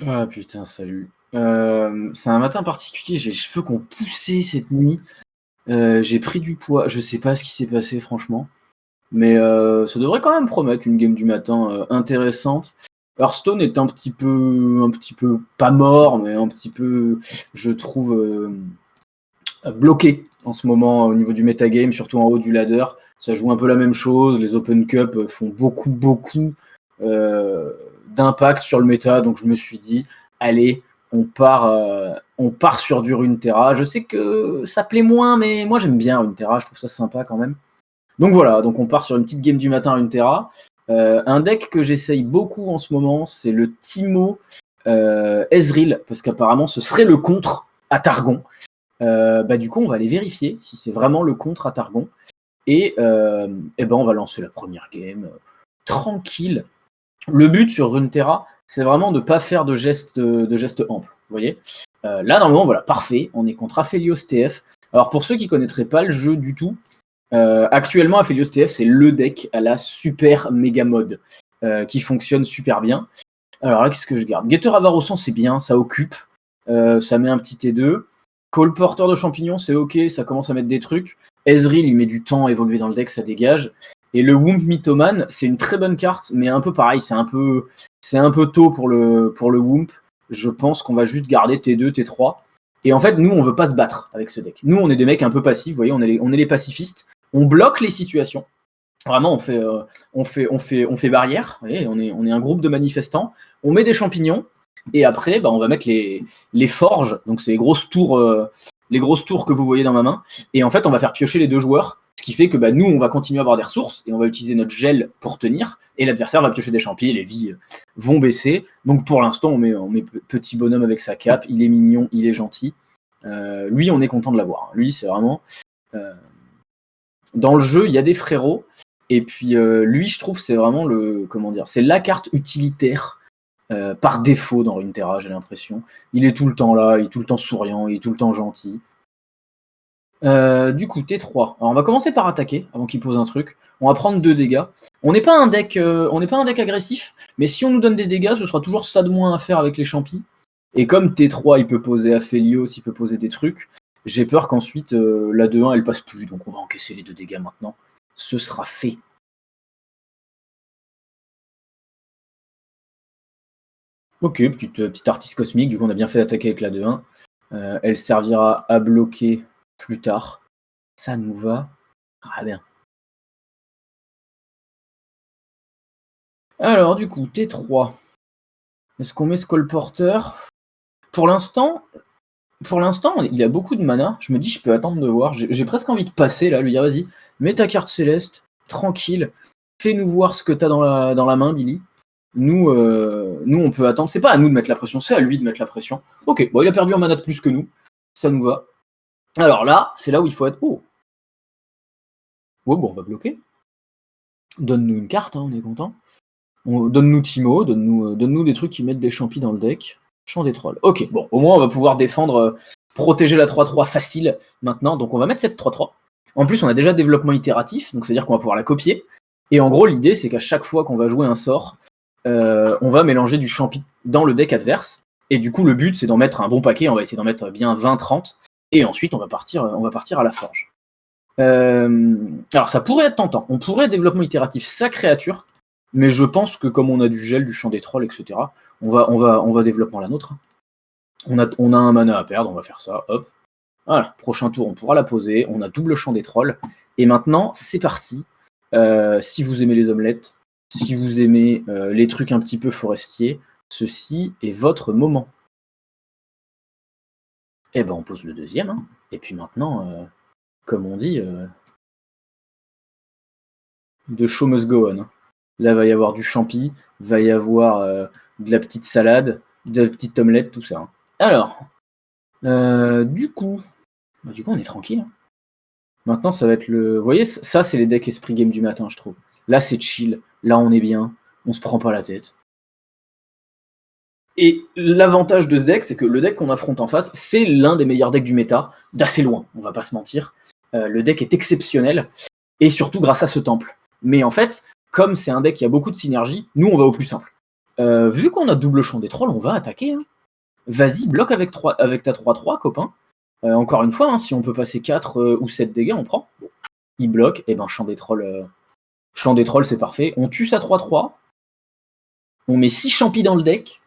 Ah putain, salut. C'est un matin particulier, j'ai les cheveux qui ont poussé cette nuit. J'ai pris du poids. Je sais pas ce qui s'est passé, franchement. Mais ça devrait quand même promettre une game du matin intéressante. Hearthstone est un petit peu pas mort, mais un petit peu, je trouve, bloqué en ce moment au niveau du metagame, surtout en haut du ladder. Ça joue un peu la même chose. Les Open Cup font beaucoup euh, d'impact sur le méta. Donc je me suis dit, allez, on part sur du Runeterra. Je sais que ça plaît moins, mais moi j'aime bien Runeterra. Je trouve ça sympa quand même. Donc voilà, donc on part sur une petite game du matin Runeterra. Un deck que j'essaye beaucoup en ce moment, c'est le Timo Ezreal, parce qu'apparemment ce serait le contre à Targon. Du coup, on va aller vérifier si c'est vraiment le contre à Targon. Et on va lancer la première game tranquille. Le but sur Runeterra, c'est vraiment de ne pas faire de gestes amples. Vous voyez là, normalement, voilà, parfait. On est contre Aphelios TF. Alors, pour ceux qui ne connaîtraient pas le jeu du tout, actuellement, Aphelios TF, c'est le deck à la super méga mode qui fonctionne super bien. Alors là, qu'est-ce que je garde? Getter Avarosan, c'est bien, ça occupe. Ça met un petit T2. Colporteur de champignons, c'est ok, ça commence à mettre des trucs. Ezreal, il met du temps à évoluer dans le deck, ça dégage. Et le Wump Mythoman, c'est une très bonne carte, mais un peu pareil, c'est un peu tôt pour le Wump. Je pense qu'on va juste garder T2, T3. Et en fait, nous, on veut pas se battre avec ce deck. Nous, on est des mecs un peu passifs, vous voyez, on est les pacifistes. On bloque les situations. Vraiment, on fait barrière. Vous voyez, on est un groupe de manifestants. On met des champignons. Et après, on va mettre les forges. Donc, c'est les grosses tours que vous voyez dans ma main. Et en fait, on va faire piocher les deux joueurs. Ce qui fait que nous, on va continuer à avoir des ressources. Et on va utiliser notre gel pour tenir. Et l'adversaire va piocher des champis. Et les vies vont baisser. Donc, pour l'instant, on met petit bonhomme avec sa cape. Il est mignon, il est gentil. Lui, on est content de l'avoir. Lui, c'est vraiment... dans le jeu, il y a des frérots. Et puis, lui, je trouve, c'est vraiment c'est la carte utilitaire par défaut dans Runeterra, j'ai l'impression. Il est tout le temps là, il est tout le temps souriant, il est tout le temps gentil. Du coup, T3. Alors, on va commencer par attaquer avant qu'il pose un truc. On va prendre 2 dégâts. On n'est pas un deck agressif, mais si on nous donne des dégâts, ce sera toujours ça de moins à faire avec les champis. Et comme T3, il peut poser Aphelios, il peut poser des trucs, j'ai peur qu'ensuite la 2-1 elle passe plus, donc on va encaisser les 2 dégâts maintenant. Ce sera fait. Ok, petite artiste cosmique, du coup on a bien fait d'attaquer avec la 2-1. Elle servira à bloquer plus tard. Ça nous va très bien. Alors du coup, T3. Est-ce qu'on met Skull Porter? Pour l'instant, il a beaucoup de mana. Je me dis, je peux attendre de voir. J'ai presque envie de passer là, lui dire, vas-y, mets ta carte céleste, tranquille. Fais-nous voir ce que t'as dans la main, Billy. Nous, on peut attendre. C'est pas à nous de mettre la pression, c'est à lui de mettre la pression. Ok, bon, il a perdu un mana de plus que nous. Ça nous va. Alors là, c'est là où il faut être. Oh, bon, on va bloquer. Donne-nous une carte, hein, on est content. Donne-nous Timo, donne-nous des trucs qui mettent des champis dans le deck. Champ des trolls. Ok, bon, au moins on va pouvoir défendre, protéger la 3-3 facile maintenant. Donc on va mettre cette 3-3. En plus, on a déjà développement itératif, donc c'est-à-dire qu'on va pouvoir la copier. Et en gros, l'idée, c'est qu'à chaque fois qu'on va jouer un sort, on va mélanger du champi dans le deck adverse. Et du coup, le but, c'est d'en mettre un bon paquet. On va essayer d'en mettre bien 20-30. Et ensuite, on va partir à la forge. Alors, ça pourrait être tentant. On pourrait développement itératif sa créature. Mais je pense que comme on a du gel, du champ des trolls, etc., on va développement la nôtre. On a un mana à perdre, on va faire ça, hop. Voilà, prochain tour, on pourra la poser. On a double champ des trolls. Et maintenant, c'est parti. Si vous aimez les omelettes, si vous aimez les trucs un petit peu forestiers, ceci est votre moment. Et on pose le deuxième. Hein. Et puis maintenant, comme on dit, the show must go on. Là, il va y avoir du champi, va y avoir de la petite salade, de la petite omelette, tout ça. Hein. Alors, du coup, on est tranquille. Hein. Maintenant, ça va être le... Vous voyez, ça, c'est les decks esprit game du matin, je trouve. Là, c'est chill. Là, on est bien. On se prend pas la tête. Et l'avantage de ce deck, c'est que le deck qu'on affronte en face, c'est l'un des meilleurs decks du méta, d'assez loin, on va pas se mentir. Le deck est exceptionnel, et surtout grâce à ce temple. Mais en fait, comme c'est un deck qui a beaucoup de synergie, nous, on va au plus simple. Vu qu'on a double champ des trolls, on va attaquer. Hein. Vas-y, bloque avec ta 3-3, copain. Encore une fois, hein, si on peut passer 4 ou 7 dégâts, on prend. Bon. Il bloque, et ben champ des trolls, c'est parfait. On tue sa 3-3, on met 6 champis dans le deck,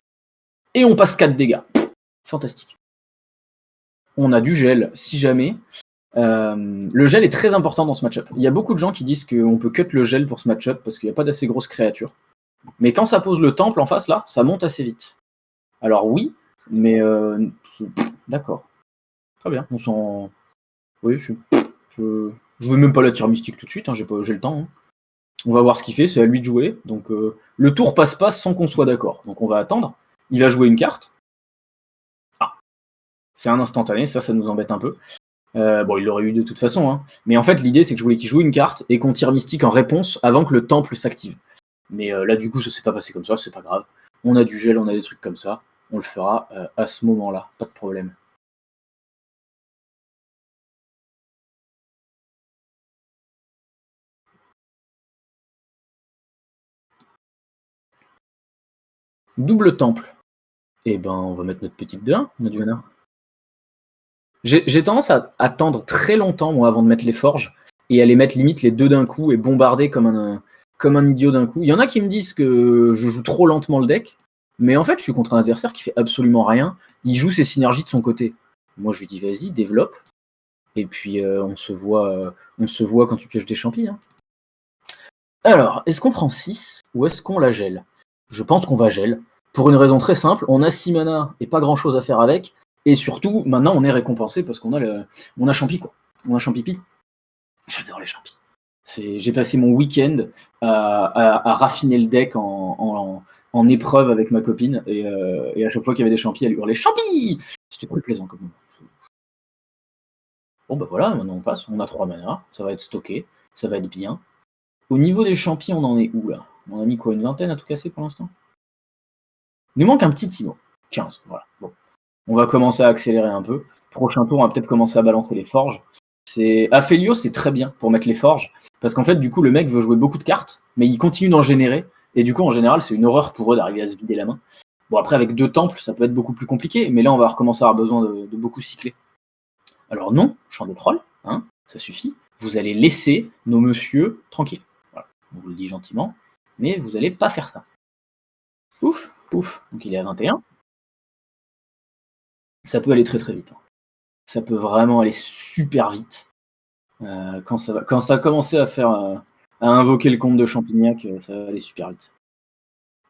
et on passe 4 dégâts. Fantastique. On a du gel, si jamais. Le gel est très important dans ce match-up. Il y a beaucoup de gens qui disent qu'on peut cut le gel pour ce match-up parce qu'il n'y a pas d'assez grosses créatures. Mais quand ça pose le temple en face, là, ça monte assez vite. Alors oui, mais d'accord. Très bien, on s'en... Oui, je veux même pas la tire mystique tout de suite, hein, j'ai le temps. Hein. On va voir ce qu'il fait, c'est à lui de jouer. Donc le tour passe pas sans qu'on soit d'accord. Donc on va attendre. Il va jouer une carte. Ah, c'est un instantané, ça nous embête un peu. Bon, il l'aurait eu de toute façon. Hein. Mais en fait, l'idée, c'est que je voulais qu'il joue une carte et qu'on tire mystique en réponse avant que le temple s'active. Mais là, du coup, ça s'est pas passé comme ça, c'est pas grave. On a du gel, on a des trucs comme ça. On le fera à ce moment-là, pas de problème. Double temple. Et ben, on va mettre notre petite 2-1, on a du mana. J'ai tendance à attendre très longtemps, moi, avant de mettre les forges, et à les mettre limite les deux d'un coup et bombarder comme un idiot d'un coup. Il y en a qui me disent que je joue trop lentement le deck, mais en fait, je suis contre un adversaire qui fait absolument rien. Il joue ses synergies de son côté. Moi, je lui dis, vas-y, développe, et puis on se voit quand tu pioches des champis. Hein. Alors, est-ce qu'on prend 6 ou est-ce qu'on la gèle? Je pense qu'on va gel. Pour une raison très simple, on a 6 mana et pas grand-chose à faire avec. Et surtout, maintenant, on est récompensé parce qu'on a champi, quoi. On a champipi. J'adore les champis. J'ai passé mon week-end à raffiner le deck en épreuve avec ma copine. Et à chaque fois qu'il y avait des champis, elle hurlait « Champi !» C'était très plaisant comme moment. Bon, bah voilà, maintenant on passe. On a 3 mana. Ça va être stocké. Ça va être bien. Au niveau des champis, on en est où, là? On a mis quoi, une vingtaine à tout casser pour l'instant? Il nous manque un petit Timo. 15, voilà. Bon. On va commencer à accélérer un peu. Prochain tour, on va peut-être commencer à balancer les forges. Aphelios, c'est très bien pour mettre les forges, parce qu'en fait, du coup, le mec veut jouer beaucoup de cartes, mais il continue d'en générer, et du coup, en général, c'est une horreur pour eux d'arriver à se vider la main. Bon, après, avec 2 temples, ça peut être beaucoup plus compliqué, mais là, on va recommencer à avoir besoin de beaucoup cycler. Alors non, champ de troll, hein, ça suffit. Vous allez laisser nos messieurs tranquilles. Voilà. On vous le dit gentiment, mais vous n'allez pas faire ça. Ouf, ouf. Donc il est à 21. Ça peut aller très très vite. Hein. Ça peut vraiment aller super vite. Quand ça a commencé à faire à invoquer le comte de Champignac, ça va aller super vite.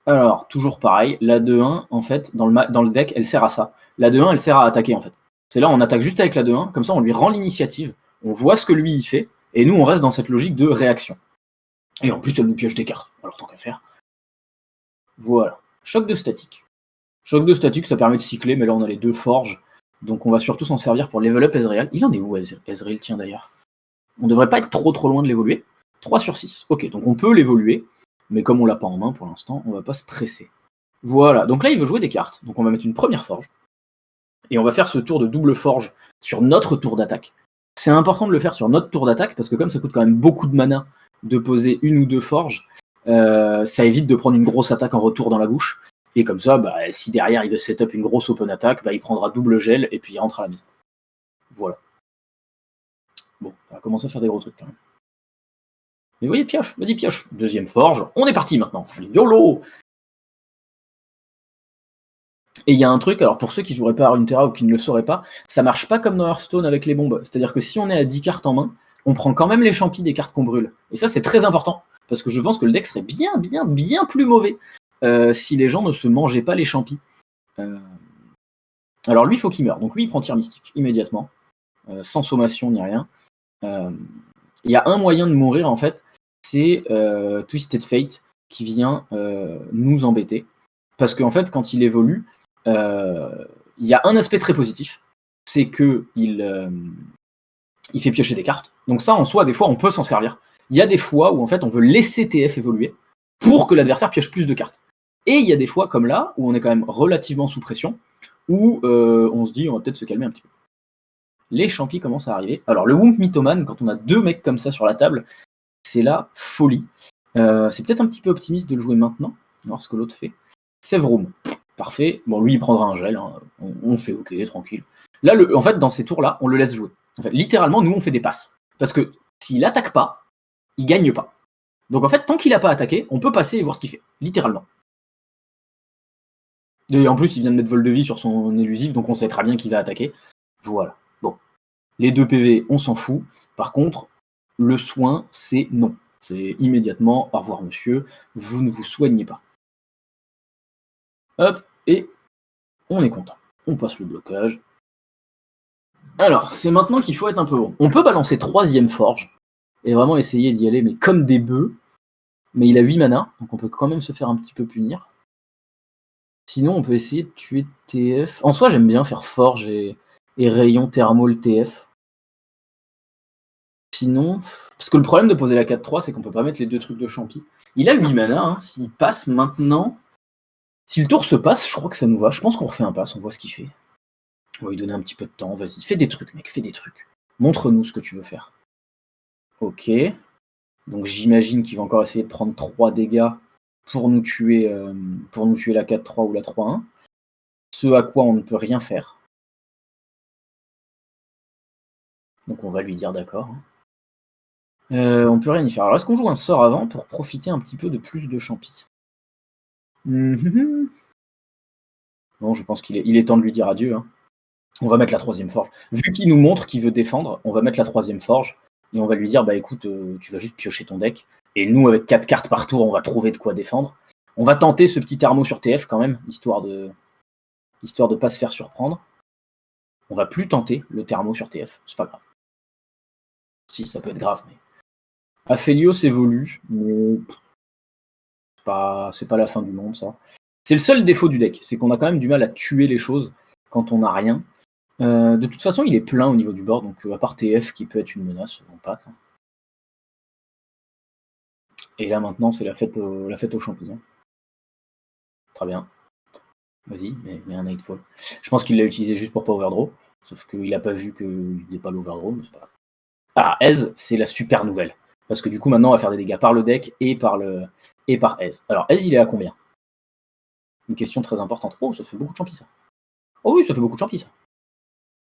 Alors, toujours pareil, la 2-1, en fait, dans le deck, elle sert à ça. La 2-1, elle sert à attaquer, en fait. C'est là, on attaque juste avec la 2-1, comme ça, on lui rend l'initiative, on voit ce que lui, il fait, et nous, on reste dans cette logique de réaction. Et en plus, elle nous pioche des cartes, alors tant qu'à faire. Voilà. Choc de statique. Choc de statique, ça permet de cycler, mais là, on a les 2 forges, donc on va surtout s'en servir pour level up Ezreal. Il en est où, Ezreal, tiens, d'ailleurs? On devrait pas être trop loin de l'évoluer. 3 sur 6. Ok, donc on peut l'évoluer, mais comme on l'a pas en main pour l'instant, on va pas se presser. Voilà, donc là il veut jouer des cartes, donc on va mettre une première forge, et on va faire ce tour de double forge sur notre tour d'attaque. C'est important de le faire sur notre tour d'attaque, parce que comme ça coûte quand même beaucoup de mana de poser 1 ou 2 forges, ça évite de prendre une grosse attaque en retour dans la bouche, et comme ça, bah, si derrière il veut setup une grosse open attack, bah, il prendra double gel, et puis il rentre à la maison. Voilà. Bon, on va commencer à faire des gros trucs quand même. Mais oui, pioche, vas-y, pioche. Deuxième forge, on est parti maintenant. Allez, YOLO. Et il y a un truc, alors pour ceux qui joueraient pas à Runeterra ou qui ne le sauraient pas, ça marche pas comme dans Hearthstone avec les bombes. C'est-à-dire que si on est à 10 cartes en main, on prend quand même les champis des cartes qu'on brûle. Et ça, c'est très important. Parce que je pense que le deck serait bien plus mauvais si les gens ne se mangeaient pas les champis. Alors lui, il faut qu'il meure. Donc lui, il prend tir mystique immédiatement. Sans sommation ni rien. Il y a un moyen de mourir, en fait, c'est Twisted Fate qui vient nous embêter. Parce qu'en fait, quand il évolue, il y a un aspect très positif, c'est que il fait piocher des cartes. Donc ça, en soi, des fois, on peut s'en servir. Il y a des fois où, en fait, on veut laisser TF évoluer pour que l'adversaire pioche plus de cartes. Et il y a des fois, comme là, où on est quand même relativement sous pression, où on se dit, on va peut-être se calmer un petit peu. Les champis commencent à arriver. Alors, le Wump Mythoman, quand on a 2 mecs comme ça sur la table, c'est la folie. C'est peut-être un petit peu optimiste de le jouer maintenant, on va voir ce que l'autre fait. Room. Parfait. Bon, lui, il prendra un gel. Hein. On fait OK, tranquille. Là, en fait, dans ces tours-là, on le laisse jouer. En fait, littéralement, nous, on fait des passes. Parce que s'il attaque pas, il gagne pas. Donc, en fait, tant qu'il n'a pas attaqué, on peut passer et voir ce qu'il fait. Littéralement. Et en plus, il vient de mettre vol de vie sur son élusif, donc on sait très bien qu'il va attaquer. Voilà. Bon. Les 2 PV, on s'en fout. Par contre, le soin, c'est non. C'est immédiatement, au revoir monsieur, vous ne vous soignez pas. Hop, et on est content. On passe le blocage. Alors, c'est maintenant qu'il faut être un peu bon. On peut balancer 3ème forge, et vraiment essayer d'y aller, mais comme des bœufs. Mais il a 8 mana, donc on peut quand même se faire un petit peu punir. Sinon, on peut essayer de tuer TF. En soi, j'aime bien faire forge et rayon thermal TF. Sinon, parce que le problème de poser la 4-3, c'est qu'on peut pas mettre les 2 trucs de champi. Il a 8 mana, hein. S'il passe maintenant. Si le tour se passe, je crois que ça nous va. Je pense qu'on refait un pass, on voit ce qu'il fait. On va lui donner un petit peu de temps, vas-y. Fais des trucs, mec, fais des trucs. Montre-nous ce que tu veux faire. Ok. Donc j'imagine qu'il va encore essayer de prendre 3 dégâts pour nous tuer la 4-3 ou la 3-1. Ce à quoi on ne peut rien faire. Donc on va lui dire d'accord. On peut rien y faire. Alors est-ce qu'on joue un sort avant pour profiter un petit peu de plus de champi? Non, je pense qu'il est temps de lui dire adieu. Hein. On va mettre la 3ème forge. Vu qu'il nous montre qu'il veut défendre, on va mettre la 3ème forge et on va lui dire bah écoute, tu vas juste piocher ton deck. Et nous, avec 4 cartes par tour, on va trouver de quoi défendre. On va tenter ce petit thermo sur TF quand même, histoire de pas se faire surprendre. On va plus tenter le thermo sur TF, c'est pas grave. Si, ça peut être grave, mais. Aphelios évolue, mais c'est pas la fin du monde, ça. C'est le seul défaut du deck, c'est qu'on a quand même du mal à tuer les choses quand on n'a rien. De toute façon, il est plein au niveau du board, donc à part TF qui peut être une menace, on passe. Et là maintenant, c'est la fête aux champignons. Très bien. Vas-y, mets un Nightfall. Je pense qu'il l'a utilisé juste pour pas overdraw, sauf qu'il a pas vu qu'il faisait pas l'overdraw, mais c'est pas grave. Ah, Ez, c'est la super nouvelle. Parce que du coup, maintenant, on va faire des dégâts par le deck et par Ez. Alors, Ez, il est à combien? Une question très importante. Oh, ça fait beaucoup de champis, ça. Oh oui, ça fait beaucoup de champis, ça.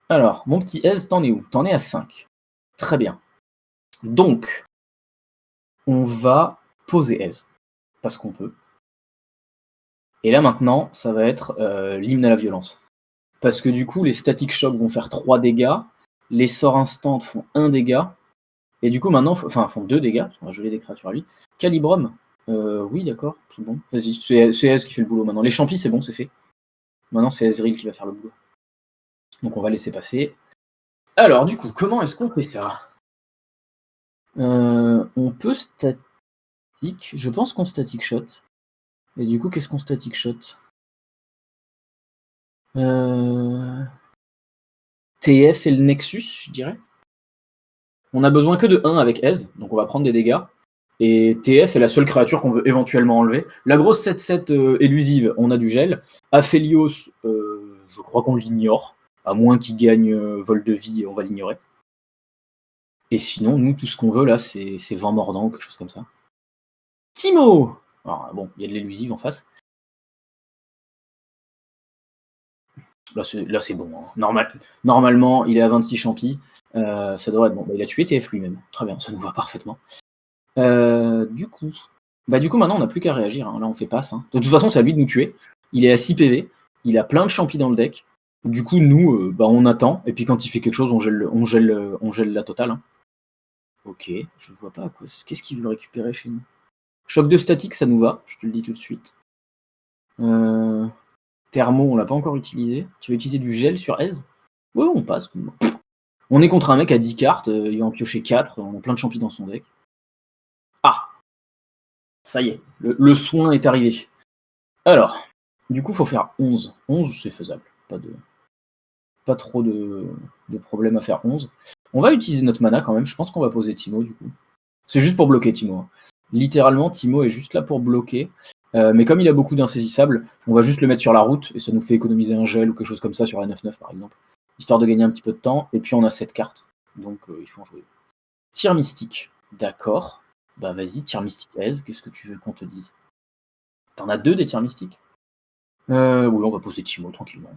Alors, mon petit Ez, t'en es où? T'en es à 5. Très bien. Donc, on va poser Ez. Parce qu'on peut. Et là, maintenant, ça va être l'hymne à la violence. Parce que du coup, les static shocks vont faire 3 dégâts. Les sorts instant font 1 dégât. Et du coup, maintenant, font 2 dégâts. On va geler des créatures à lui. Calibrum. Oui, d'accord, c'est bon. Vas-y, c'est Ez qui fait le boulot maintenant. Les champis, c'est bon, c'est fait. Maintenant, c'est Ezreal qui va faire le boulot. Donc, on va laisser passer. Alors, du coup, comment est-ce qu'on fait ça? On peut static. Je pense qu'on static shot. Et du coup, qu'est-ce qu'on static shot? TF et le Nexus, je dirais. On a besoin que de 1 avec Ez, donc on va prendre des dégâts. Et TF est la seule créature qu'on veut éventuellement enlever. La grosse 7-7 élusive, on a du gel. Aphelios, je crois qu'on l'ignore. À moins qu'il gagne vol de vie, on va l'ignorer. Et sinon, nous, tout ce qu'on veut là, c'est vent mordant ou quelque chose comme ça. Timo! Alors, bon, il y a de l'élusive en face. Là, c'est bon. Hein. Normalement, il est à 26 champis. Ça devrait être bon. Bah, il a tué TF lui-même. Très bien, ça nous va parfaitement. Du coup, maintenant, on n'a plus qu'à réagir. Hein. Là, on fait passe. Hein. De toute façon, c'est à lui de nous tuer. Il est à 6 PV. Il a plein de champis dans le deck. Du coup, nous, on attend. Et puis, quand il fait quelque chose, on gèle la totale. Hein. Ok, je vois pas à quoi. Qu'est-ce qu'il veut récupérer chez nous? Choc de statique, ça nous va. Je te le dis tout de suite. Thermo, on l'a pas encore utilisé. Tu vas utiliser du gel sur Ez? Ouais, on passe. On est contre un mec à 10 cartes. Il va en piocher 4. On a plein de champis dans son deck. Ah! Ça y est, le soin est arrivé. Alors, du coup, il faut faire 11. 11, c'est faisable. Pas trop de problème à faire 11. On va utiliser notre mana quand même. Je pense qu'on va poser Timo, du coup. C'est juste pour bloquer Timo. Hein. Littéralement, Timo est juste là pour bloquer. Mais comme il a beaucoup d'insaisissables, on va juste le mettre sur la route et ça nous fait économiser un gel ou quelque chose comme ça sur la 9-9 par exemple. Histoire de gagner un petit peu de temps. Et puis on a 7 cartes. Donc il faut en jouer. Tir mystique. D'accord. Bah vas-y, tir mystique Ez, qu'est-ce que tu veux qu'on te dise? T'en as 2 des tirs mystiques? Oui, on va poser Timo tranquillement.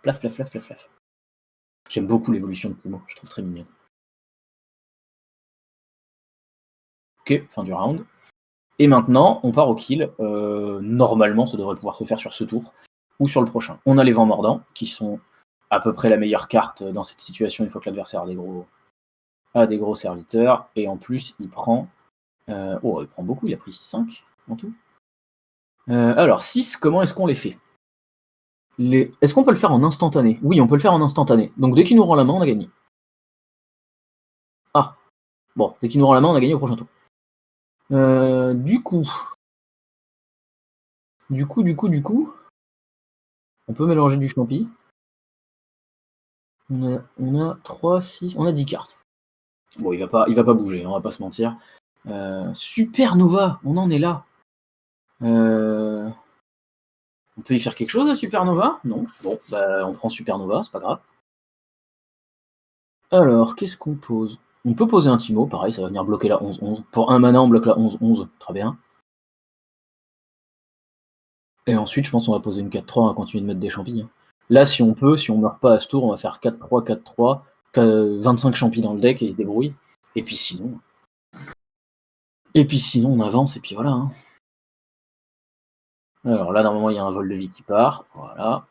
Plaf, plaf, plaf, plaf, plaf. J'aime beaucoup l'évolution de Timo, je trouve très mignonne. Ok, fin du round. Et maintenant, on part au kill. Normalement, ça devrait pouvoir se faire sur ce tour ou sur le prochain. On a les vents mordants, qui sont à peu près la meilleure carte dans cette situation une fois que l'adversaire a des gros serviteurs. Et en plus, il prend. Il prend beaucoup, il a pris 5 en tout. Alors, 6, comment est-ce qu'on les fait Est-ce qu'on peut le faire en instantané? Oui, on peut le faire en instantané. Donc dès qu'il nous rend la main, on a gagné. Ah, bon, dès qu'il nous rend la main, on a gagné au prochain tour. Du coup, on peut mélanger du champi. On a 3, 6, on a 10 cartes. Bon, il va pas bouger, on va pas se mentir. Supernova, on en est là. On peut y faire quelque chose à Supernova? Non. Bon, bah on prend Supernova, c'est pas grave. Alors, qu'est-ce qu'on pose? On peut poser un Timo, pareil, ça va venir bloquer la 11-11. Pour un mana, on bloque la 11-11, très bien. Et ensuite, je pense qu'on va poser une 4-3, on va continuer de mettre des champis. Hein. Là, si on peut, si on meurt pas à ce tour, on va faire 4-3, 4-3, 25 champis dans le deck et ils se débrouillent. Et puis sinon, on avance et puis voilà. Hein. Alors là, normalement, il y a un vol de vie qui part. Voilà.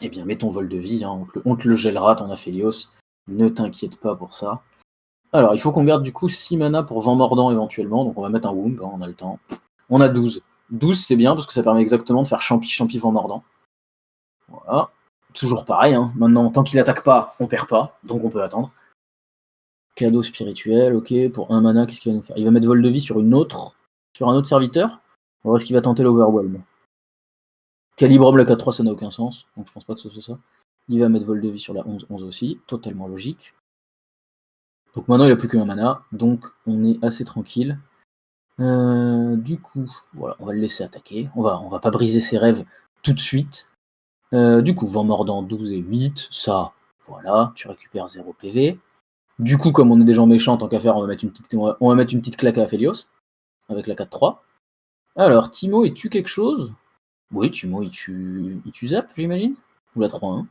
Eh bien, mets ton vol de vie, hein. On te le gèlera, ton Aphelios. Ne t'inquiète pas pour ça. Alors, il faut qu'on garde du coup 6 mana pour vent mordant éventuellement. Donc on va mettre un Womp, hein, on a le temps. On a 12. 12, c'est bien parce que ça permet exactement de faire champi vent mordant. Voilà. Toujours pareil, hein. Maintenant, tant qu'il attaque pas, on perd pas. Donc on peut attendre. Cadeau spirituel, ok. Pour un mana, qu'est-ce qu'il va nous faire? Il va mettre vol de vie sur un autre serviteur. On va voir ce qu'il va tenter l'Overwhelm. Calibrum la 4-3, ça n'a aucun sens. Donc je pense pas que ce soit ça. Il va mettre vol de vie sur la 11-11 aussi. Totalement logique. Donc maintenant, il a plus qu'un mana. Donc on est assez tranquille. Du coup, voilà, on va le laisser attaquer. On va pas briser ses rêves tout de suite. Du coup, vent mordant 12 et 8, ça, voilà, tu récupères 0 PV. Du coup, comme on est des gens méchants, tant qu'à faire, on va mettre une petite claque à Aphelios, avec la 4-3. Alors, Timo, il tue quelque chose? Oui, Timo, il tue Zap, j'imagine? Ou la 3-1?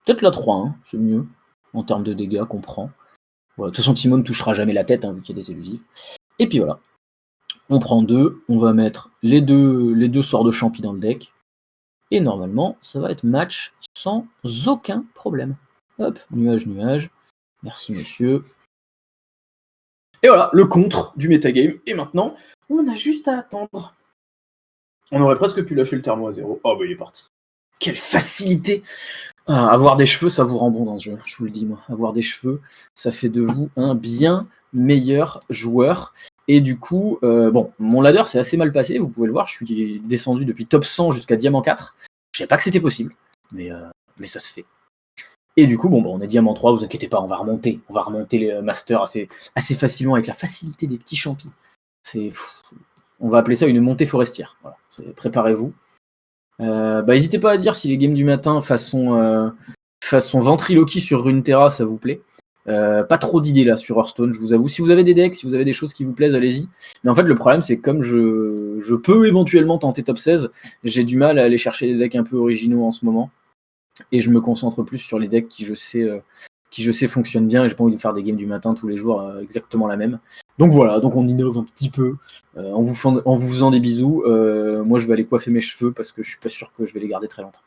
Peut-être la 3-1, c'est mieux, en termes de dégâts qu'on prend. Voilà, de toute façon, Timo ne touchera jamais la tête, hein, vu qu'il y a des élusifs. Et puis voilà. On prend 2, on va mettre les deux sorts de champi dans le deck. Et normalement, ça va être match sans aucun problème. Hop, nuage, nuage. Merci monsieur. Et voilà, le contre du metagame. Et maintenant, on a juste à attendre. On aurait presque pu lâcher le thermo à 0. Oh bah il est parti. Quelle facilité! Avoir des cheveux, ça vous rend bon dans ce jeu, je vous le dis moi. Avoir des cheveux, ça fait de vous un bien meilleur joueur. Et du coup, bon, mon ladder c'est assez mal passé, vous pouvez le voir, je suis descendu depuis top 100 jusqu'à diamant 4. Je savais pas que c'était possible, mais ça se fait. Et du coup, bon, on est diamant 3, vous inquiétez pas, on va remonter les masters assez facilement avec la facilité des petits champis. On va appeler ça une montée forestière. Voilà, préparez-vous. N'hésitez pas à dire si les games du matin façon ventriloquie sur Runeterra ça vous plaît. Pas trop d'idées là sur Hearthstone, je vous avoue. Si vous avez des decks, si vous avez des choses qui vous plaisent, allez-y. Mais en fait, le problème, c'est que comme je peux éventuellement tenter top 16, j'ai du mal à aller chercher des decks un peu originaux en ce moment. Et je me concentre plus sur les decks qui je sais fonctionnent bien et j'ai pas envie de faire des games du matin tous les jours exactement la même. Donc voilà, donc on innove un petit peu en vous faisant des bisous. Moi je vais aller coiffer mes cheveux parce que je suis pas sûr que je vais les garder très longtemps.